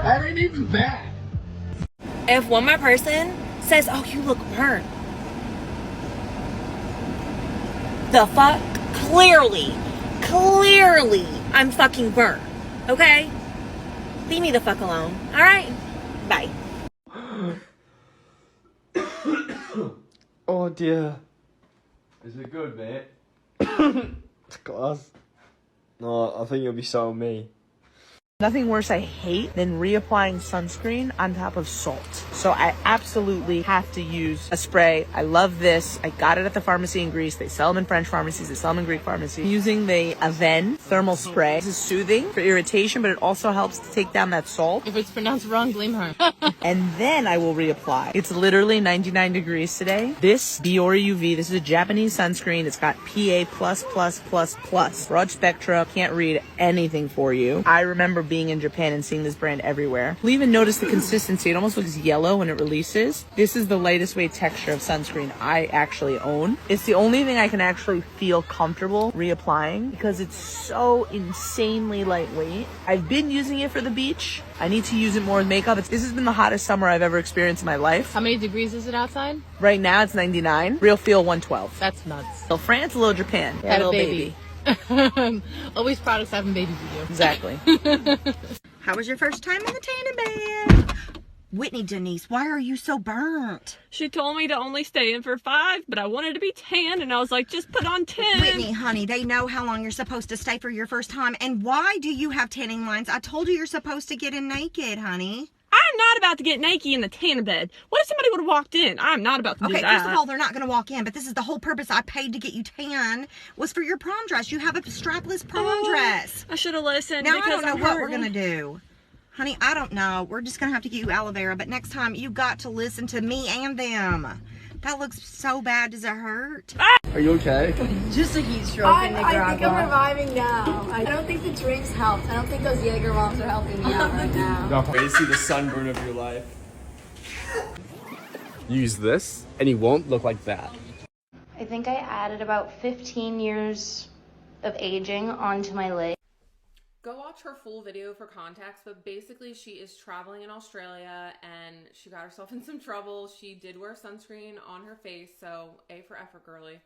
That ain't even bad. If one more person says, oh, you look burnt. The fuck? Clearly, I'm fucking burnt. Okay? Leave me the fuck alone. Alright? Bye. Oh dear. Is it good, mate? It's class. No, I think you'll be so me. Nothing worse I hate than reapplying sunscreen on top of salt. So I absolutely have to use a spray. I love this. I got it at the pharmacy in Greece. They sell them in French pharmacies. They sell them in Greek pharmacies. Using the Aven thermal spray. This is soothing for irritation, but it also helps to take down that salt. If it's pronounced wrong, blame her. And then I will reapply. It's literally 99 degrees today. This Biore UV, this is a Japanese sunscreen. It's got PA++++. Broad spectrum. Can't read anything for you. I remember being in Japan and seeing this brand everywhere. You'll even notice the consistency. It almost looks yellow when it releases. This is the lightest weight texture of sunscreen I actually own. It's the only thing I can actually feel comfortable reapplying because it's so insanely lightweight. I've been using it for the beach. I need to use it more with makeup. This has been the hottest summer I've ever experienced in my life. How many degrees is it outside? Right now it's 99. Real feel 112. That's nuts. So France, a little Japan. Had a little a baby. Always products having babies with you. Exactly. How was your first time in the tanning bed? Whitney Denise, why are you so burnt? She told me to only stay in for 5, but I wanted to be 10, and I was like, just put on 10. Whitney, honey, they know how long you're supposed to stay for your first time. And why do you have tanning lines? I told you you're supposed to get in naked, honey. I'm not about to get naked in the tanning bed. What if somebody would have walked in? I'm not about to do that. Okay, first of all, they're not going to walk in, but this is the whole purpose I paid to get you tan was for your prom dress. You have a strapless prom dress. I should have listened. Now I don't know what we're going to do. Honey, I don't know. We're just going to have to get you aloe vera, but next time you got to listen to me and them. That looks so bad. Does it hurt? Are you okay? Just a heat stroke in Nicaragua. I think I'm reviving now. I don't think the drinks helped. I don't think those Jaeger bombs are helping me out right now. You see the sunburn of your life. Use this, and you won't look like that. I think I added about 15 years of aging onto my leg. Go watch her full video for context, but basically she is traveling in Australia and she got herself in some trouble. She did wear sunscreen on her face, so A for effort, girly.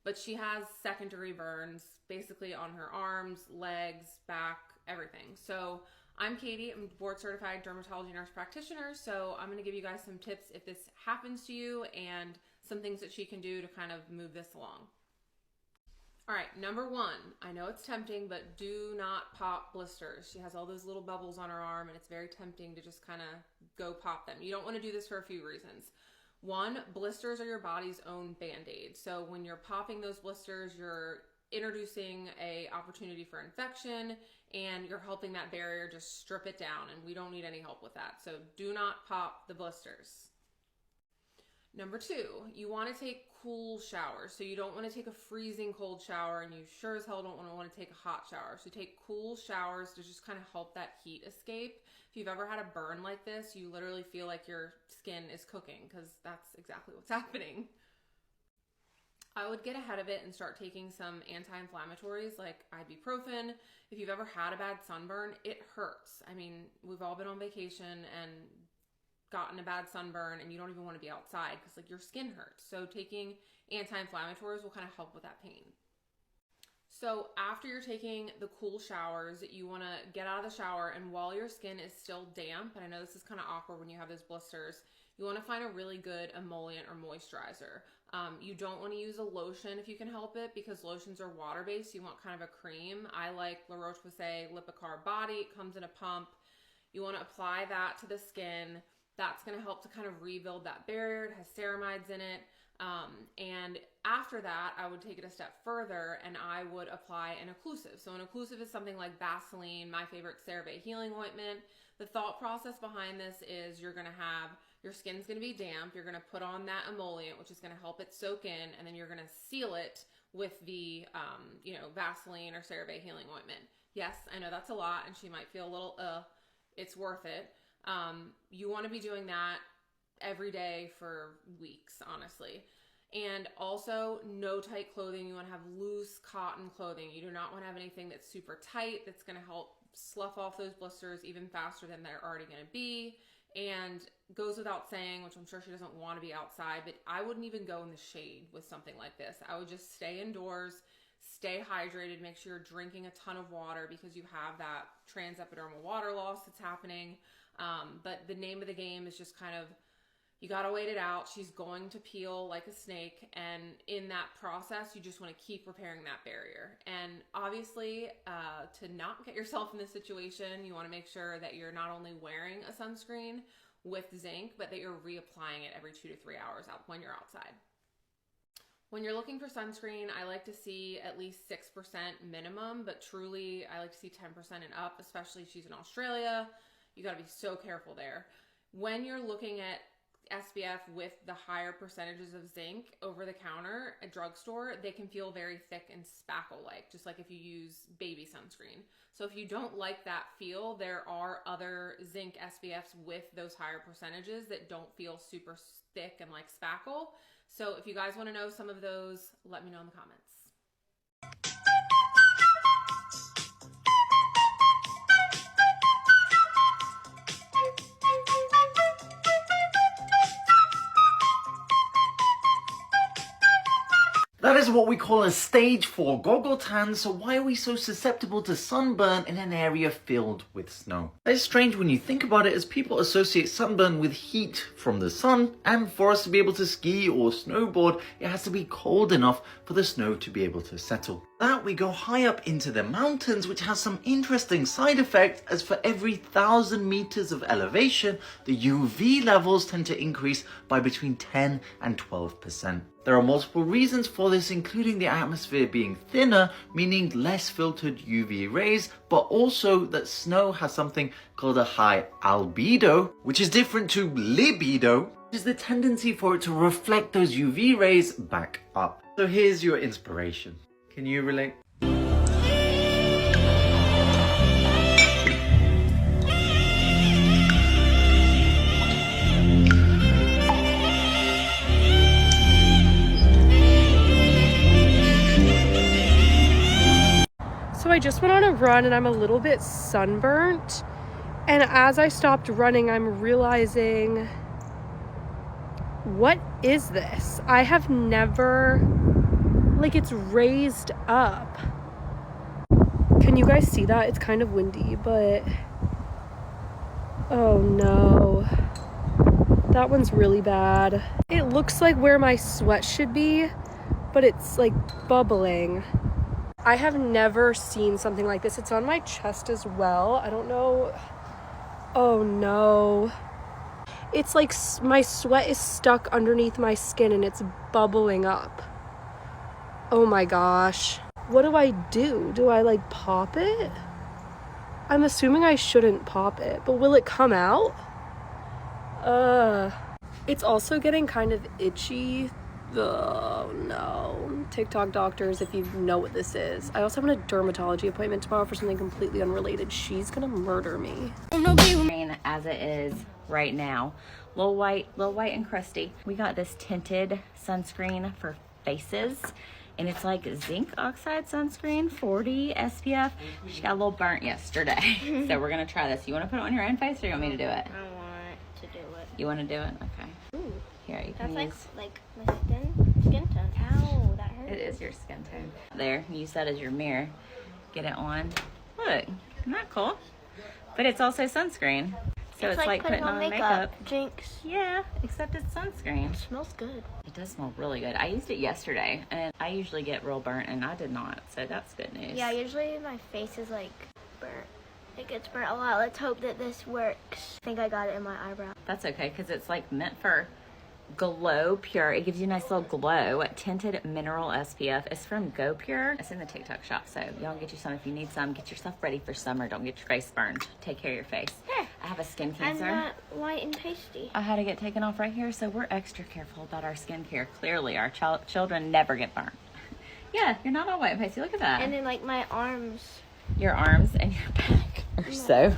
But she has second-degree burns basically on her arms, legs, back, everything. So I'm Katie. I'm a board-certified dermatology nurse practitioner, so I'm going to give you guys some tips if this happens to you and some things that she can do to kind of move this along. All right, number 1, I know it's tempting, but do not pop blisters. She has all those little bubbles on her arm, and it's very tempting to just kind of go pop them. You don't want to do this for a few reasons. 1, blisters are your body's own Band-Aid. So when you're popping those blisters, you're introducing a opportunity for infection, and you're helping that barrier just strip it down, and we don't need any help with that. So do not pop the blisters. Number 2, you want to take cool showers. So you don't want to take a freezing cold shower, and you sure as hell don't want to take a hot shower. So take cool showers to just kind of help that heat escape. If you've ever had a burn like this, you literally feel like your skin is cooking because that's exactly what's happening. I would get ahead of it and start taking some anti-inflammatories like ibuprofen. If you've ever had a bad sunburn, it hurts. I mean, we've all been on vacation and gotten a bad sunburn and you don't even want to be outside because like your skin hurts. So taking anti-inflammatories will kind of help with that pain. So after you're taking the cool showers, you want to get out of the shower, and while your skin is still damp, and I know this is kind of awkward when you have those blisters, you want to find a really good emollient or moisturizer. You don't want to use a lotion if you can help it because lotions are water-based. You want kind of a cream. I like La Roche-Posay Lipicar Body. It comes in a pump. You want to apply that to the skin. That's going to help to kind of rebuild that barrier. It has ceramides in it. And after that, I would take it a step further and I would apply an occlusive. So an occlusive is something like Vaseline, my favorite CeraVe healing ointment. The thought process behind this is you're going to have, your skin's going to be damp. You're going to put on that emollient, which is going to help it soak in, and then you're going to seal it with the, Vaseline or CeraVe healing ointment. Yes, I know that's a lot and she might feel a little, it's worth it. You want to be doing that every day for weeks, honestly. And also, no tight clothing. You want to have loose cotton clothing. You do not want to have anything that's super tight that's going to help slough off those blisters even faster than they're already going to be. And goes without saying, which I'm sure she doesn't want to be outside, but I wouldn't even go in the shade with something like this. I would just stay indoors, stay hydrated, make sure you're drinking a ton of water because you have that transepidermal water loss that's happening. But the name of the game is just kind of, you gotta wait it out. She's going to peel like a snake, and in that process, you just want to keep repairing that barrier. And obviously, to not get yourself in this situation, you want to make sure that you're not only wearing a sunscreen with zinc, but that you're reapplying it every 2 to 3 hours out when you're outside. When you're looking for sunscreen, I like to see at least 6% minimum, but truly, I like to see 10% and up, especially if she's in Australia. You gotta be so careful there. When you're looking at SPF with the higher percentages of zinc over the counter at drugstore, they can feel very thick and spackle-like, just like if you use baby sunscreen. So if you don't like that feel, there are other zinc SPFs with those higher percentages that don't feel super thick and like spackle. So if you guys want to know some of those, let me know in the comments. That is what we call a stage 4 goggle tan, so why are we so susceptible to sunburn in an area filled with snow? That is strange when you think about it, as people associate sunburn with heat from the sun, and for us to be able to ski or snowboard, it has to be cold enough for the snow to be able to settle. That we go high up into the mountains, which has some interesting side effects, as for every 1,000 meters of elevation, the UV levels tend to increase by between 10 and 12%. There are multiple reasons for this, including the atmosphere being thinner, meaning less filtered UV rays, but also that snow has something called a high albedo, which is different to libido, which is the tendency for it to reflect those UV rays back up. So here's your inspiration. Can you relate? So I just went on a run and I'm a little bit sunburnt, and as I stopped running, I'm realizing, what is this? I have never, like, it's raised up. Can you guys see that? It's kind of windy, but oh no, that one's really bad. It looks like where my sweat should be, but it's like bubbling. I have never seen something like this. It's on my chest as well. I don't know. Oh no. It's like my sweat is stuck underneath my skin and it's bubbling up. Oh my gosh. What do I do? Do I like pop it? I'm assuming I shouldn't pop it, but will it come out? It's also getting kind of itchy. Oh no. TikTok doctors, if you know what this is. I also have a dermatology appointment tomorrow for something completely unrelated. She's gonna murder me. As it is right now, little white and crusty. We got this tinted sunscreen for faces, and it's like zinc oxide sunscreen, 40 SPF. She got a little burnt yesterday. So we're gonna try this. You want to put it on your own face, or you want me to do it? I want to do it. You want to do it? Okay. Ooh. Here, you can That's use... like my skin tone. Ow, that hurts. It is your skin tone. There, use that as your mirror. Get it on. Look, isn't that cool? But it's also sunscreen. So it's like putting on makeup. Jinx. Yeah, except it's sunscreen. It smells good. It does smell really good. I used it yesterday, and I usually get real burnt, and I did not. So that's good news. Yeah, usually my face is like burnt. It gets burnt a lot. Let's hope that this works. I think I got it in my eyebrow. That's okay, because it's like meant for Glow Pure. It gives you a nice little glow. Tinted mineral SPF. It's from Go Pure. It's in the TikTok shop, so y'all get you some if you need some. Get yourself ready for summer. Don't get your face burned. Take care of your face. Yeah. I have a skin cancer. I'm not white and pasty. I had to get taken off right here, so we're extra careful about our skincare. Clearly, our children never get burnt. Yeah, you're not all white and pasty. Look at that. And then like my arms. Your arms and your back are so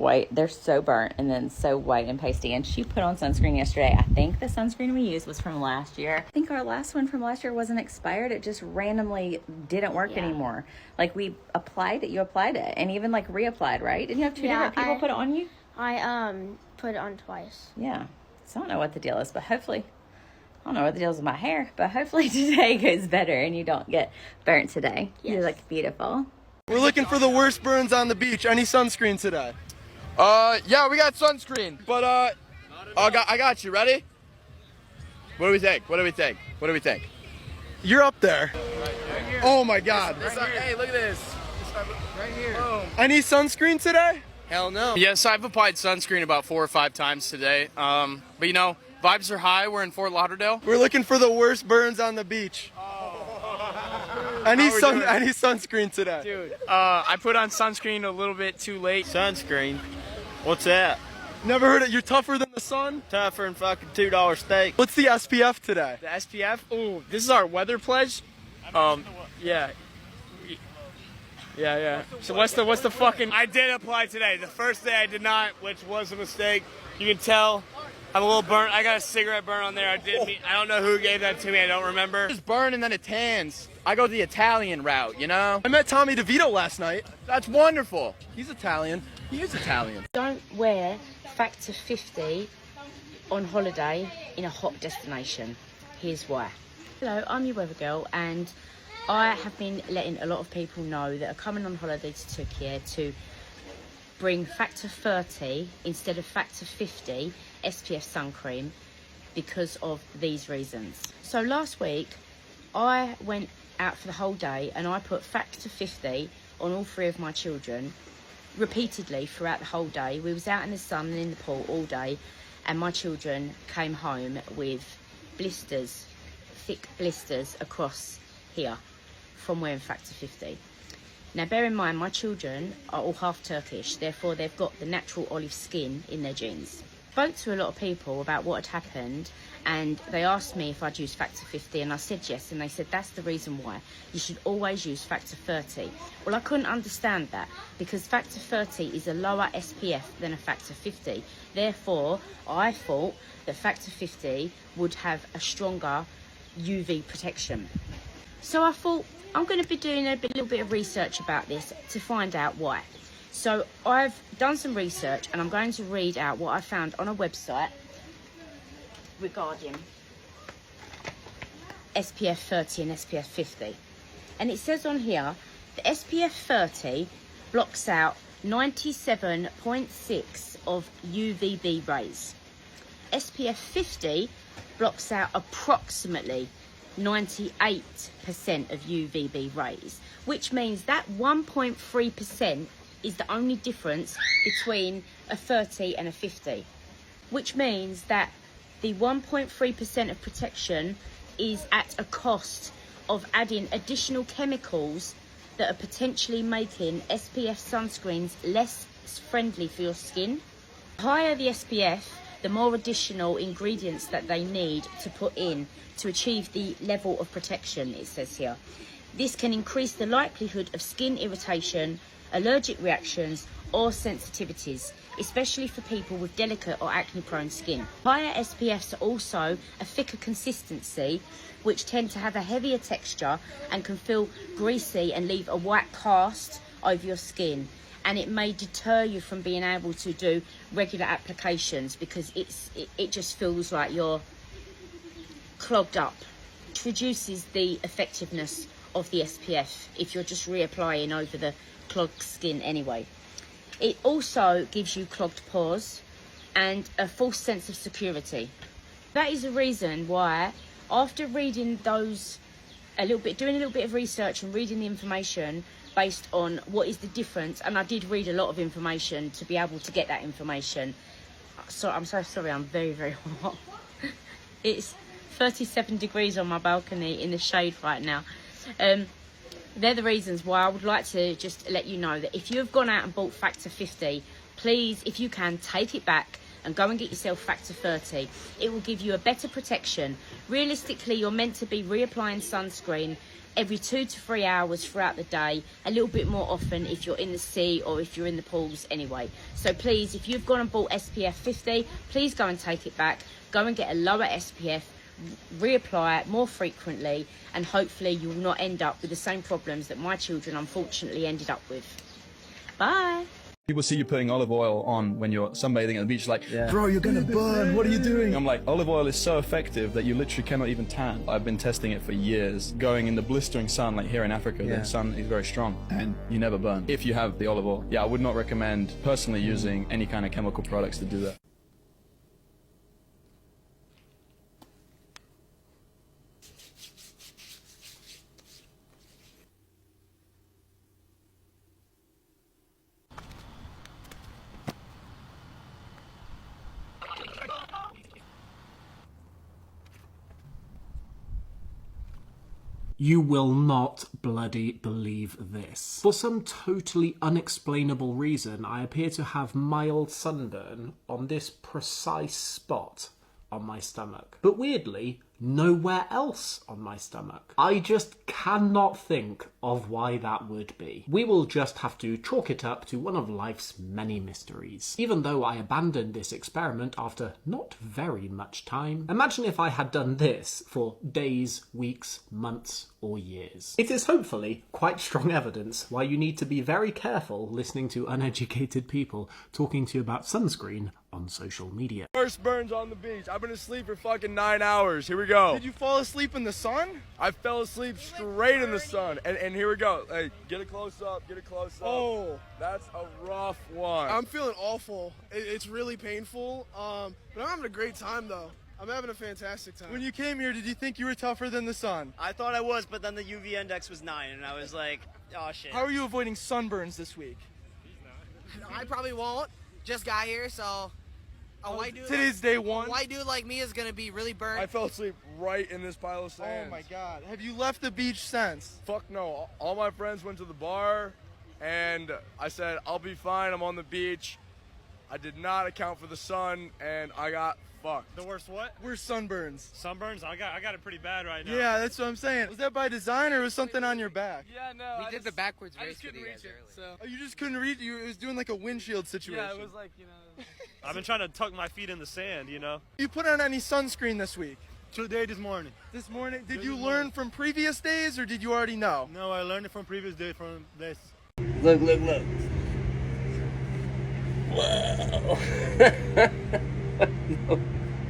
white. They're so burnt and then so white and pasty. And she put on sunscreen yesterday. I think the sunscreen we used was from last year. I think our last one from last year wasn't expired. It just randomly didn't work anymore. Like we applied it, you applied it, and even like reapplied, right? Didn't you have two different people put it on you? I put it on twice. Yeah. So I don't know what the deal is, but hopefully, I don't know what the deal is with my hair, but hopefully today goes better and you don't get burnt today. Yes. You look beautiful. We're looking for the worst burns on the beach. Any sunscreen today? Yeah, we got sunscreen, but I got you. Ready? What do we think? What do we think? What do we think? You're up there. Oh my God. Hey, look at this. Right here. Boom. Any sunscreen today? Hell no. Yes, I've applied sunscreen about 4 or 5 times today. But you know, vibes are high. We're in Fort Lauderdale. We're looking for the worst burns on the beach. Any sunscreen today? Dude, I put on sunscreen a little bit too late. Sunscreen? What's that? Never heard it. You're tougher than the sun? Tougher than fucking $2 steak. What's the SPF today? The SPF? Ooh, this is our weather pledge. Yeah. So what's the fucking? I did apply today. The first day I did not, which was a mistake. You can tell I'm a little burnt. I got a cigarette burn on there. I don't know who gave that to me. I don't remember. It's burn and then it tans. I go the Italian route, you know? I met Tommy DeVito last night. That's wonderful. He's Italian. He is Italian. Don't wear Factor 50 on holiday in a hot destination. Here's why. Hello, I'm your weather girl, and I have been letting a lot of people know that are coming on holiday to Turkey to bring Factor 30 instead of Factor 50 SPF sun cream because of these reasons. So last week I went out for the whole day and I put Factor 50 on all 3 of my children repeatedly throughout the whole day. We was out in the sun and in the pool all day, and my children came home with blisters, thick blisters across here from wearing Factor 50. Now bear in mind, my children are all half Turkish, therefore they've got the natural olive skin in their genes. Spoke to a lot of people about what had happened, and they asked me if I'd use Factor 50, and I said yes, and they said that's the reason why. You should always use Factor 30. Well, I couldn't understand that, because Factor 30 is a lower SPF than a Factor 50. Therefore, I thought that Factor 50 would have a stronger UV protection. So I thought, I'm going to be doing a little bit of research about this to find out why. So I've done some research, and I'm going to read out what I found on a website regarding SPF 30 and SPF 50. And it says on here, the SPF 30 blocks out 97.6 of UVB rays. SPF 50 blocks out approximately 98% of UVB rays, which means that 1.3% is the only difference between a 30 and a 50, which means that the 1.3% of protection is at a cost of adding additional chemicals that are potentially making SPF sunscreens less friendly for your skin. The higher the SPF, the more additional ingredients that they need to put in to achieve the level of protection, it says here. This can increase the likelihood of skin irritation, allergic reactions or sensitivities, especially for people with delicate or acne-prone skin. Higher SPFs are also a thicker consistency, which tend to have a heavier texture and can feel greasy and leave a white cast over your skin. And it may deter you from being able to do regular applications because it just feels like you're clogged up. It reduces the effectiveness of the SPF if you're just reapplying over the clogged skin anyway. It also gives you clogged pores and a false sense of security. That is the reason why, after reading those doing a little bit of research and reading the information based on what is the difference, and I did read a lot of information to be able to get that information. So I'm so sorry, I'm very, very hot. It's 37 degrees on my balcony in the shade right now. They're the reasons why I would like to just let you know that if you have gone out and bought Factor 50, please, if you can, take it back and go and get yourself Factor 30. It will give you a better protection. Realistically, you're meant to be reapplying sunscreen every 2 to 3 hours throughout the day, a little bit more often if you're in the sea or if you're in the pools anyway. So please, if you've gone and bought SPF 50, please go and take it back. Go and get a lower SPF, reapply it more frequently, and hopefully you will not end up with the same problems that my children unfortunately ended up with. Bye. People see you putting olive oil on when you're sunbathing at the beach, like, bro, you're gonna burn, what are you doing? I'm like, olive oil is so effective that you literally cannot even tan. I've been testing it for years. Going in the blistering sun, like here in Africa, the sun is very strong, and you never burn if you have the olive oil. Yeah, I would not recommend personally using any kind of chemical products to do that. You will not bloody believe this. For some totally unexplainable reason, I appear to have mild sunburn on this precise spot on my stomach. But weirdly, nowhere else on my stomach. I just cannot think of why that would be. We will just have to chalk it up to one of life's many mysteries. Even though I abandoned this experiment after not very much time, imagine if I had done this for days, weeks, months, or years. It is hopefully quite strong evidence why you need to be very careful listening to uneducated people talking to you about sunscreen on social media. First burns on the beach. I've been asleep for fucking 9 hours. Here we go. Did you fall asleep in the sun? I fell asleep straight in the sun. And here we go. Hey, get a close up, get a close up. Oh. That's a rough one. I'm feeling awful. It's really painful. But I'm having a great time though. I'm having a fantastic time. When you came here, did you think you were tougher than the sun? I thought I was, but then the UV index was 9, and I was like, oh shit. How are you avoiding sunburns this week? I probably won't. Just got here, so a white dude. Today's day one. A white dude like me is gonna be really burnt. I fell asleep right in this pile of sand. Oh my god. Have you left the beach since? Fuck no. All my friends went to the bar, and I said, I'll be fine, I'm on the beach. I did not account for the sun, and I got fucked. The worst what? Worst sunburns. Sunburns? I got it pretty bad right now. Yeah, that's what I'm saying. Was that by design, or was something on your back? Yeah, no. We did the backwards race with you guys earlier. So. Oh, you just couldn't reach it? It was doing like a windshield situation. Yeah, it was like, you know. I've been trying to tuck my feet in the sand, you know. You put on any sunscreen this week? Today, this morning. This morning? Did you learn from previous days, or did you already know? No, I learned it from previous day, from this. Look, look, look. Whoa.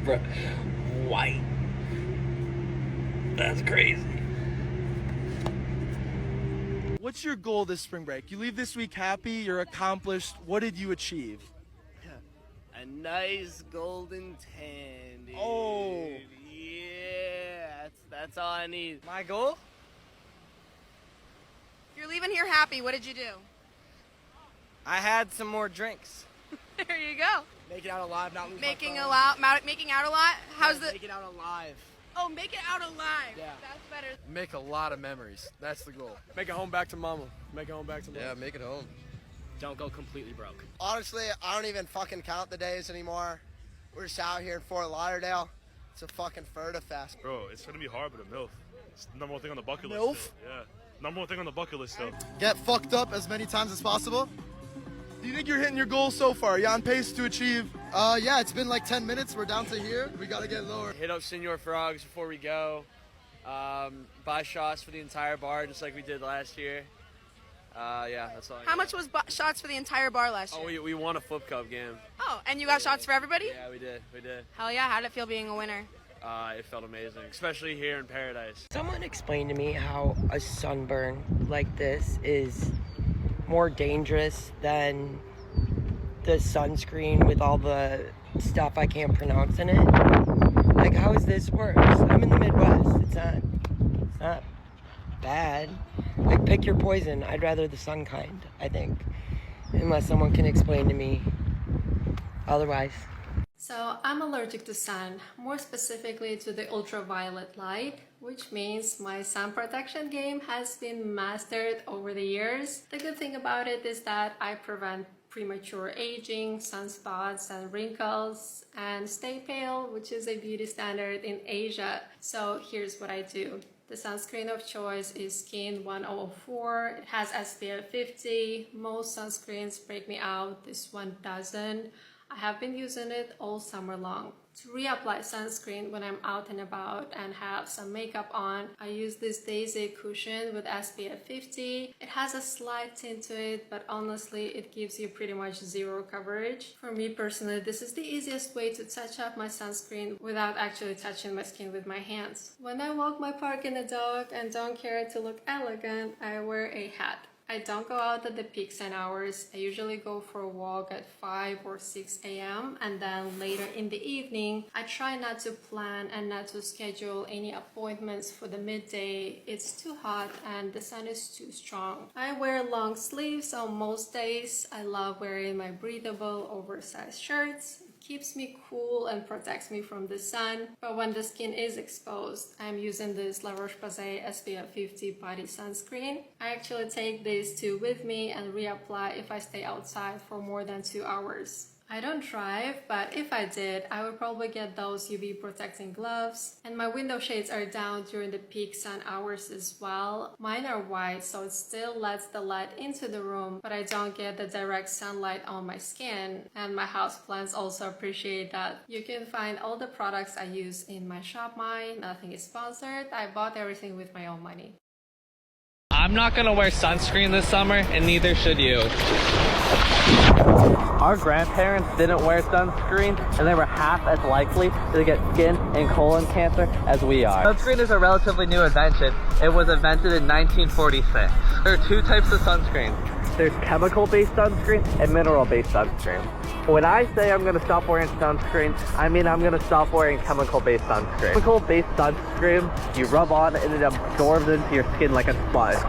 Bro, white. That's crazy. What's your goal this spring break? You leave this week happy, you're accomplished. What did you achieve? A nice golden tan, dude. Oh. Yeah, that's all I need. My goal? You're leaving here happy. What did you do? I had some more drinks. There you go. Make it out alive, not lose Making my phone. making out a lot. How's the? Make it out alive. Oh, make it out alive. Yeah. That's better. Make a lot of memories. That's the goal. Make it home back to mama. Make it home back to mama. Yeah, make it home. Don't go completely broke. Honestly, I don't even fucking count the days anymore. We're just out here in Fort Lauderdale. It's a fucking Ferda fest. Bro, it's gonna be hard with a MILF. It's the number one thing on the bucket list. MILF? Though. Yeah. Number one thing on the bucket list, though. Get fucked up as many times as possible. Do you think you're hitting your goals so far? Are you on pace to achieve? Yeah, it's been like 10 minutes. We're down to here. We gotta get lower. Hit up Senor Frogs before we go. Buy shots for the entire bar, just like we did last year. Yeah, that's all. How much was shots for the entire bar last year? Oh, we won a flip cup game. Oh, and you got shots for everybody? Yeah, we did. Hell yeah, how'd it feel being a winner? It felt amazing, especially here in Paradise. Someone explained to me how a sunburn like this is more dangerous than the sunscreen with all the stuff I can't pronounce in it. Like, how is this worse? I'm in the Midwest. It's not bad. Like, pick your poison. I'd rather the sun kind, I think. Unless someone can explain to me otherwise. So I'm allergic to sun, more specifically to the ultraviolet light, which means my sun protection game has been mastered over the years. The good thing about it is that I prevent premature aging, sunspots and wrinkles, and stay pale, which is a beauty standard in Asia. So here's what I do. The sunscreen of choice is Skin 104. It has SPF 50. Most sunscreens break me out. This one doesn't. I have been using it all summer long. To reapply sunscreen when I'm out and about and have some makeup on, I use this Daisy cushion with SPF 50. It has a slight tint to it, but honestly, it gives you pretty much zero coverage. For me personally, this is the easiest way to touch up my sunscreen without actually touching my skin with my hands. When I walk my park in the dog and don't care to look elegant, I wear a hat. I don't go out at the peak sun hours. I usually go for a walk at 5 or 6 a.m. and then later in the evening. I try not to plan and not to schedule any appointments for the midday. It's too hot and the sun is too strong. I wear long sleeves on most days. I love wearing my breathable oversized shirts. Keeps me cool and protects me from the sun. But when the skin is exposed, I'm using this La Roche-Posay SPF 50 body sunscreen. I actually take these two with me and reapply if I stay outside for more than 2 hours. I don't drive, but if I did, I would probably get those UV protecting gloves. And my window shades are down during the peak sun hours as well. Mine are white, so it still lets the light into the room, but I don't get the direct sunlight on my skin. And my houseplants also appreciate that. You can find all the products I use in my shop. Nothing is sponsored. I bought everything with my own money. I'm not gonna wear sunscreen this summer, and neither should you. Our grandparents didn't wear sunscreen, and they were half as likely to get skin and colon cancer as we are. Sunscreen is a relatively new invention. It was invented in 1946. There are two types of sunscreen. There's chemical-based sunscreen and mineral-based sunscreen. When I say I'm gonna stop wearing sunscreen, I mean I'm gonna stop wearing chemical-based sunscreen. Chemical-based sunscreen, you rub on and it absorbs into your skin like a sponge.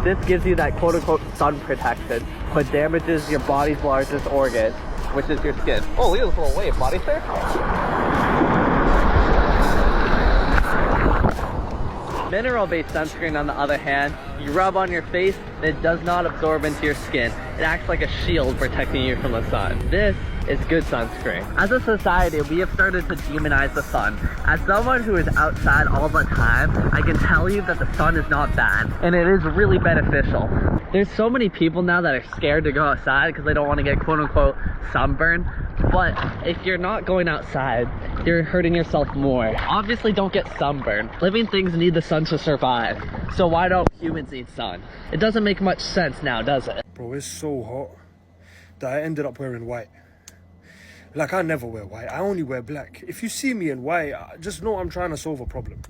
This gives you that quote-unquote sun protection, but damages your body's largest organ, which is your skin. Oh, look at this little wave, body surf. Mineral-based sunscreen, on the other hand, you rub on your face and it does not absorb into your skin. It acts like a shield protecting you from the sun. This is good sunscreen. As a society, we have started to demonize the sun. As someone who is outside all the time, I can tell you that the sun is not bad, and it is really beneficial. There's so many people now that are scared to go outside because they don't want to get quote-unquote sunburned. But if you're not going outside, you're hurting yourself more. Obviously, don't get sunburned. Living things need the sun to survive. So why don't humans need sun? It doesn't make much sense now, does it? Bro, it's so hot that I ended up wearing white. Like, I never wear white. I only wear black. If you see me in white, just know I'm trying to solve a problem.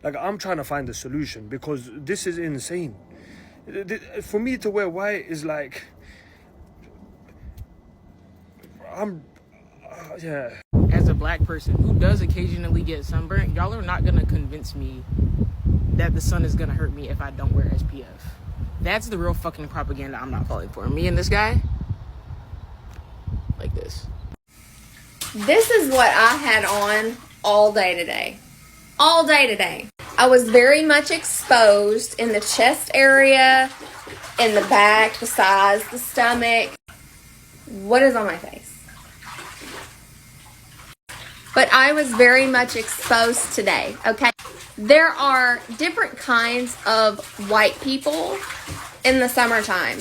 Like, I'm trying to find a solution because this is insane. For me to wear white is like... yeah. As a black person who does occasionally get sunburnt, y'all are not gonna convince me that the sun is gonna hurt me if I don't wear SPF. That's the real fucking propaganda I'm not falling for. Me and this guy, like this. This is what I had on all day today. All day today. I was very much exposed in the chest area, in the back, the sides, the stomach. What is on my face? But I was very much exposed today, okay? There are different kinds of white people in the summertime.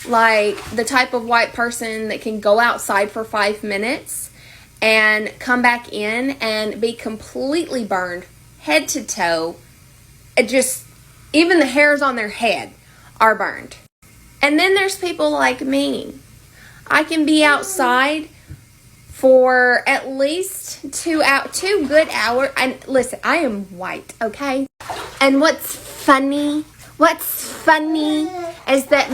Like the type of white person that can go outside for 5 minutes and come back in and be completely burned head to toe. It just, even the hairs on their head are burned. And then there's people like me. I can be outside for at least 2 good hours. And listen, I am white, okay? And what's funny is that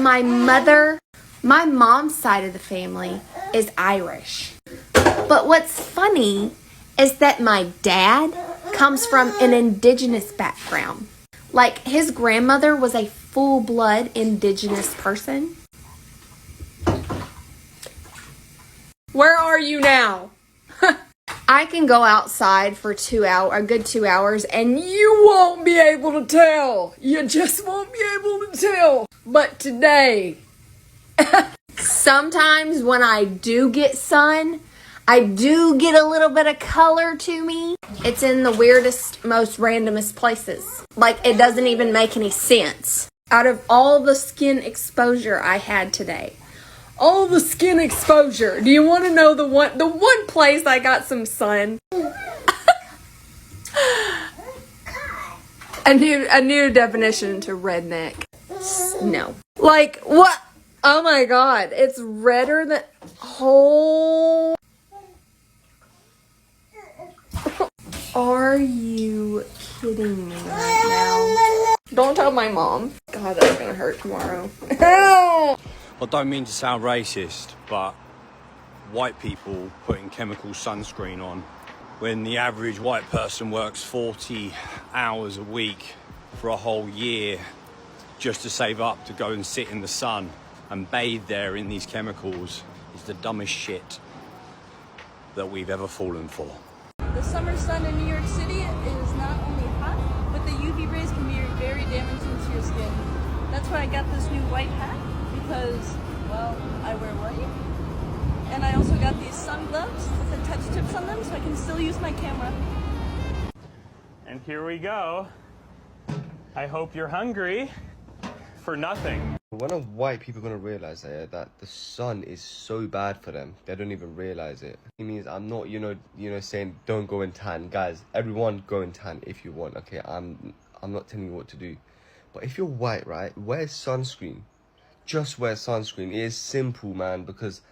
my mom's side of the family is Irish. But what's funny is that my dad comes from an indigenous background. Like, his grandmother was a full-blood indigenous person. Where are you now? I can go outside for a good 2 hours and you won't be able to tell. You just won't be able to tell. But today, sometimes when I do get sun, I do get a little bit of color to me. It's in the weirdest, most randomest places. Like, it doesn't even make any sense. Out of all the skin exposure I had today, all the skin exposure, do you want to know the one place I got some sun? A new definition to redneck. No. Like, what? Oh my god, it's redder than whole. Are you kidding me right now? Don't tell my mom. God, that's gonna hurt tomorrow. I don't mean to sound racist, but white people putting chemical sunscreen on when the average white person works 40 hours a week for a whole year just to save up to go and sit in the sun and bathe there in these chemicals is the dumbest shit that we've ever fallen for. The summer sun in New York City is not only hot, but the UV rays can be very damaging to your skin. That's why I got this new white hat, because, well, I wear white. And I also got these sun gloves with the touch tips on them, so I can still use my camera. And here we go. I hope you're hungry for nothing. When are white people gonna realize that the sun is so bad for them? They don't even realize it. It means I'm not, you know, saying don't go and tan, guys. Everyone go and tan if you want. Okay, I'm not telling you what to do. But if you're white, right, wear sunscreen. Just wear sunscreen. It is simple, man. Because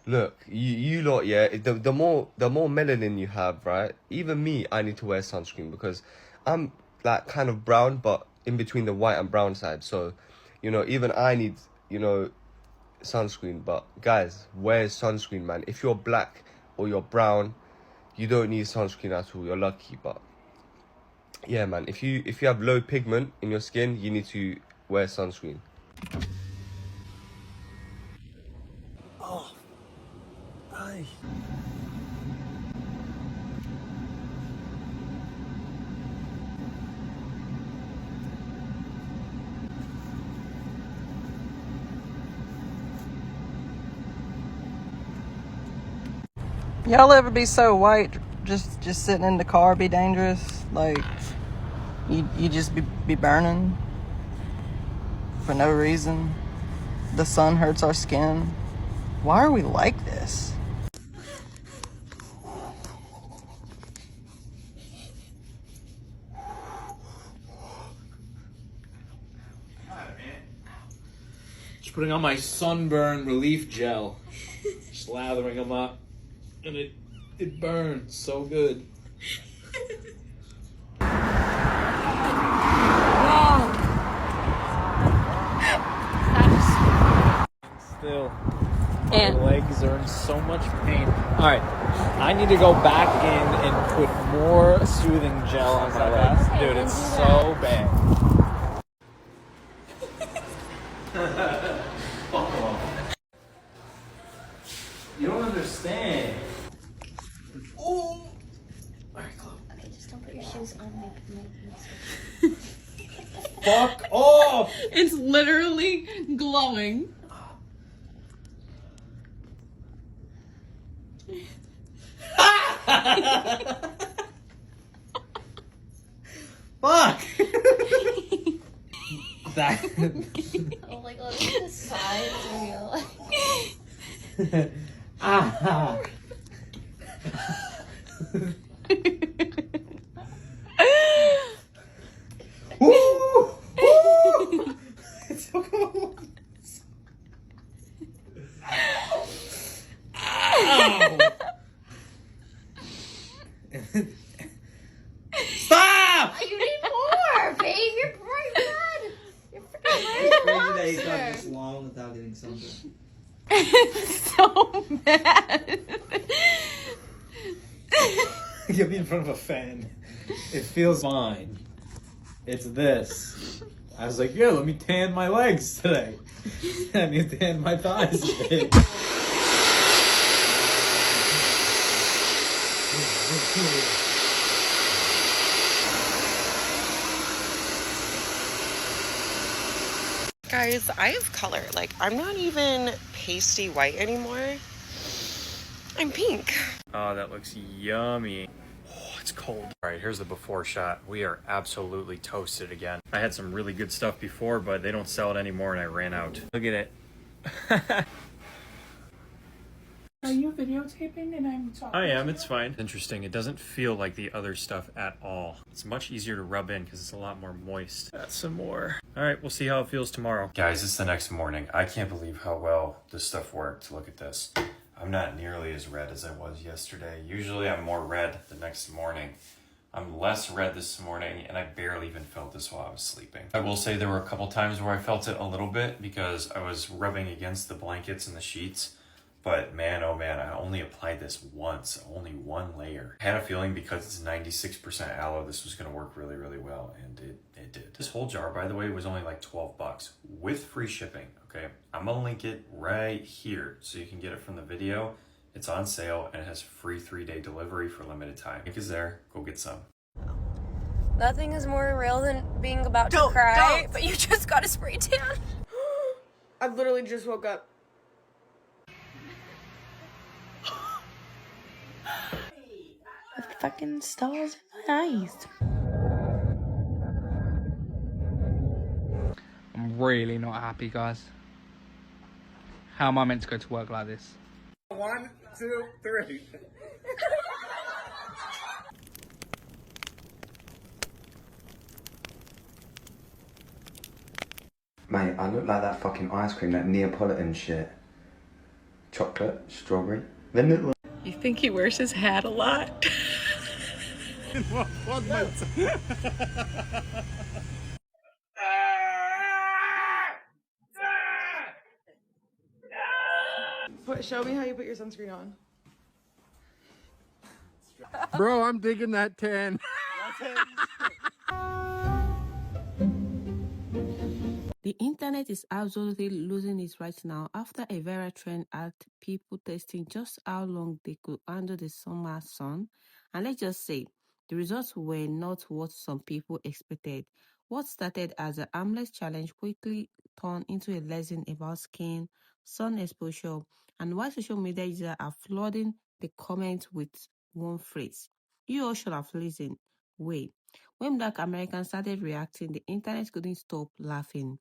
look, you lot, yeah. The more melanin you have, right. Even me, I need to wear sunscreen because I'm like kind of brown, but in between the white and brown side. So, you know, even I need, you know, sunscreen. But guys, wear sunscreen, man. If you're black or you're brown, you don't need sunscreen at all. You're lucky. But yeah, man, if you have low pigment in your skin, you need to wear sunscreen. Oh, hi. Y'all ever be so white, just sitting in the car be dangerous? Like, you just be burning for no reason. The sun hurts our skin. Why are we like this? Just putting on my sunburn relief gel, slathering them up, and it burns so good. Still, my legs are in so much pain. All right, I need to go back in and put more soothing gel on my legs. Dude, it's so bad. You don't understand. Oh! Alright, Chloe. Okay, just don't put your shoes on me. Fuck off! It's literally glowing. Fuck! That. Oh my god, look at the sides of your Ah. Ooh. Ooh. It's so cold. Ow. Stop! You need more, babe. You're pouring blood. You're freaking It's crazy that he got this long without getting something. So bad. Get me in front of a fan. It feels fine. It's this. I was like, yeah, let me tan my legs today. I need to tan my thighs a bit. Guys, I have color. Like, I'm not even pasty white anymore. I'm pink. Oh, that looks yummy. Oh, it's cold. All right, here's the before shot. We are absolutely toasted again. I had some really good stuff before, but they don't sell it anymore and I ran out. Look at it. Are you videotaping and I'm talking? I am, it's fine. Interesting, it doesn't feel like the other stuff at all. It's much easier to rub in because it's a lot more moist. That's some more. All right, we'll see how it feels tomorrow. Guys, it's the next morning. I can't believe how well this stuff worked. Look at this. I'm not nearly as red as I was yesterday. Usually I'm more red the next morning. I'm less red this morning, and I barely even felt this while I was sleeping. I will say there were a couple times where I felt it a little bit because I was rubbing against the blankets and the sheets. But man, oh man, I only applied this once, only one layer. I had a feeling because it's 96% aloe, this was gonna work really, really well, and it did. This whole jar, by the way, was only like 12 bucks with free shipping, okay? I'm gonna link it right here so you can get it from the video. It's on sale and it has free 3-day delivery for limited time. Link is there, go get some. Nothing is more real than being about to cry, but you just got a spray tan. I literally just woke up. Fucking stars in my eyes. I'm really not happy, guys. How am I meant to go to work like this? 1, 2, 3. Mate, I look like that fucking ice cream, that Neapolitan shit. Chocolate, strawberry, vanilla. You think he wears his hat a lot? Show me how you put your sunscreen on. Bro, I'm digging that tan. The internet is absolutely losing it right now after a viral trend had people testing just how long they could handle the summer sun. And let's just say, the results were not what some people expected. What started as a harmless challenge quickly turned into a lesson about skin, sun exposure, and why social media users are flooding the comments with one phrase. You all should have listened. Wait. When Black Americans started reacting, the internet couldn't stop laughing.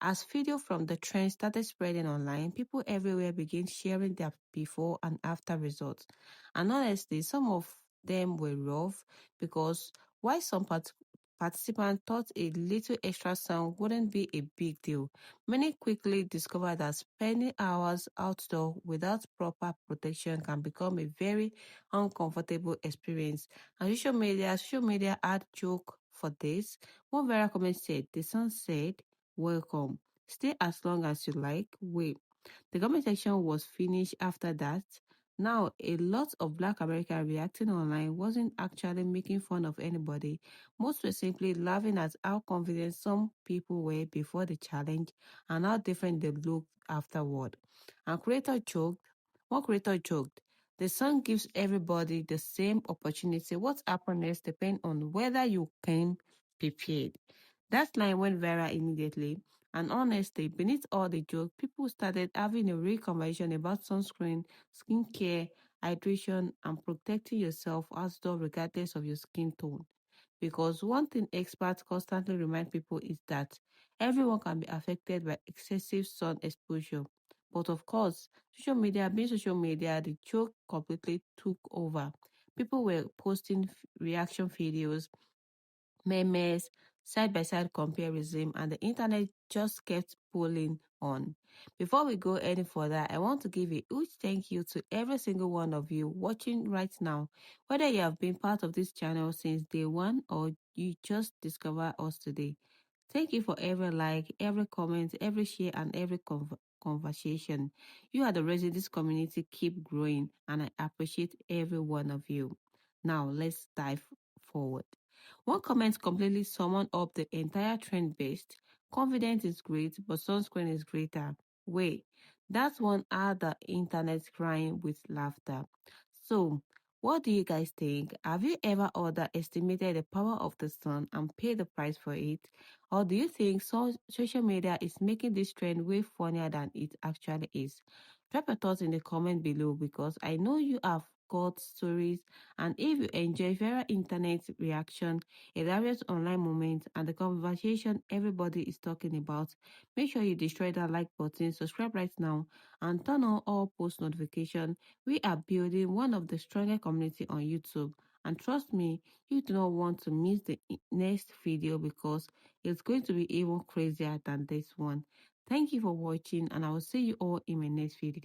As video from the trend started spreading online, people everywhere began sharing their before and after results. And honestly, some of them were rough because while some participants thought a little extra sun wouldn't be a big deal, many quickly discovered that spending hours outdoor without proper protection can become a very uncomfortable experience. And social media had joke for this. One viral comment said, "The sun said, welcome. Stay as long as you like. Wait." The comment section was finished after that. Now, a lot of Black Americans reacting online wasn't actually making fun of anybody. Most were simply laughing at how confident some people were before the challenge and how different they looked afterward. And one creator joked, "The sun gives everybody the same opportunity. What happens next depends on whether you came prepared." That line went viral immediately. And honestly, beneath all the joke, people started having a real conversation about sunscreen, skincare, hydration, and protecting yourself outdoor regardless of your skin tone. Because one thing experts constantly remind people is that everyone can be affected by excessive sun exposure. But of course, being social media, the joke completely took over. People were posting reaction videos, memes, side by side comparison, and the internet just kept pulling on. Before we go any further, I want to give a huge thank you to every single one of you watching right now, whether you have been part of this channel since day one or you just discovered us today. Thank you for every like, every comment, every share, and every conversation. You are the reason this community keep growing, and I appreciate every one of you. Now let's dive forward. One comment completely summed up the entire trend based. Confidence is great, but sunscreen is greater. Wait, that's one had the internet crying with laughter. So, what do you guys think? Have you ever underestimated the power of the sun and paid the price for it? Or do you think social media is making this trend way funnier than it actually is? Drop your thoughts in the comment below because I know you have got stories, and if you enjoy viral internet reaction, hilarious online moments, and the conversation everybody is talking about, make sure you destroy that like button, subscribe right now, and turn on all post notifications. We are building one of the strongest community on YouTube. And trust me, you do not want to miss the next video because it's going to be even crazier than this one. Thank you for watching, and I will see you all in my next video.